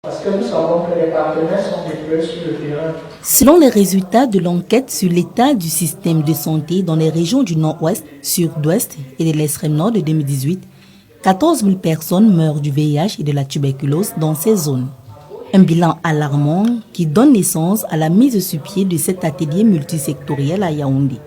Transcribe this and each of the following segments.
Parce que nous savons que les partenaires sont déployés sur le terrain. Selon les résultats de l'enquête sur l'état du système de santé dans les régions du Nord-Ouest, Sud-Ouest et de l'extrême nord de 2018, 14 000 personnes meurent du VIH et de la tuberculose dans ces zones. Un bilan alarmant qui donne naissance à la mise sur pied de cet atelier multisectoriel à Yaoundé.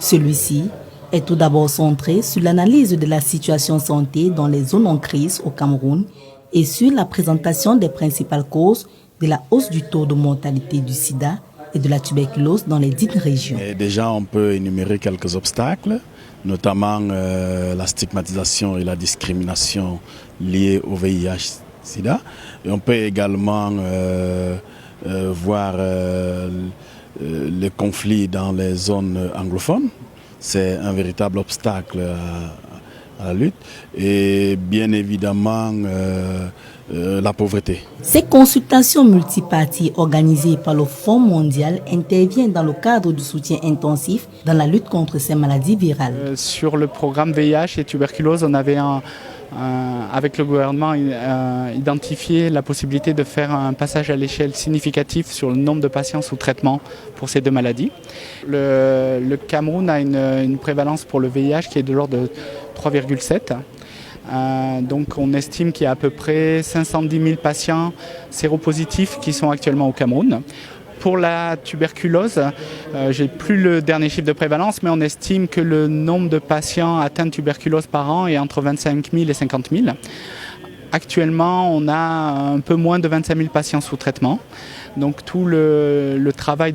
Celui-ci est tout d'abord centré sur l'analyse de la situation santé dans les zones en crise au Cameroun et sur la présentation des principales causes de la hausse du taux de mortalité du sida et de la tuberculose dans les dites régions. Et déjà, on peut énumérer quelques obstacles, notamment la stigmatisation et la discrimination liées au VIH-Sida. Et on peut également voir les conflits dans les zones anglophones. C'est un véritable obstacle à la lutte. Et bien évidemment, la pauvreté. Ces consultations multiparties organisées par le Fonds mondial interviennent dans le cadre du soutien intensif dans la lutte contre ces maladies virales. Sur le programme VIH et tuberculose, on avait avec le gouvernement identifié la possibilité de faire un passage à l'échelle significatif sur le nombre de patients sous traitement pour ces deux maladies. Le Cameroun a une prévalence pour le VIH qui est de l'ordre de 3,7. Donc on estime qu'il y a à peu près 510 000 patients séropositifs qui sont actuellement au Cameroun. Pour la tuberculose, j'ai plus le dernier chiffre de prévalence, mais on estime que le nombre de patients atteints de tuberculose par an est entre 25 000 et 50 000. Actuellement, on a un peu moins de 25 000 patients sous traitement. Donc tout le travail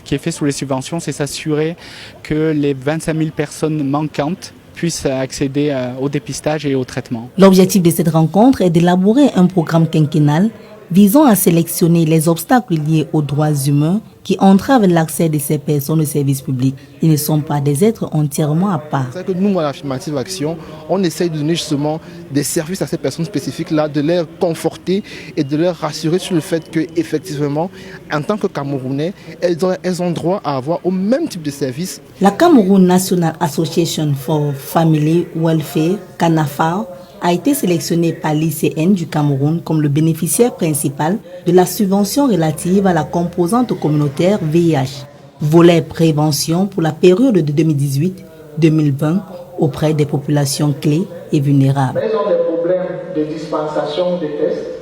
qui est fait sous les subventions, c'est s'assurer que les 25 000 personnes manquantes puissent accéder au dépistage et au traitement. L'objectif de cette rencontre est d'élaborer un programme quinquennal visant à sélectionner les obstacles liés aux droits humains qui entravent l'accès de ces personnes aux services publics. Ils ne sont pas des êtres entièrement à part. C'est que nous, à l'Affirmative Action, on essaye de donner justement des services à ces personnes spécifiques-là, de les conforter et de leur rassurer sur le fait qu'effectivement, en tant que Camerounais, elles ont droit à avoir au même type de services. La Cameroun National Association for Family Welfare, CANAFAR, a été sélectionné par l'ICN du Cameroun comme le bénéficiaire principal de la subvention relative à la composante communautaire VIH, volet prévention pour la période de 2018-2020 auprès des populations clés et vulnérables. Mais ils ont des problèmes de dispensation des tests.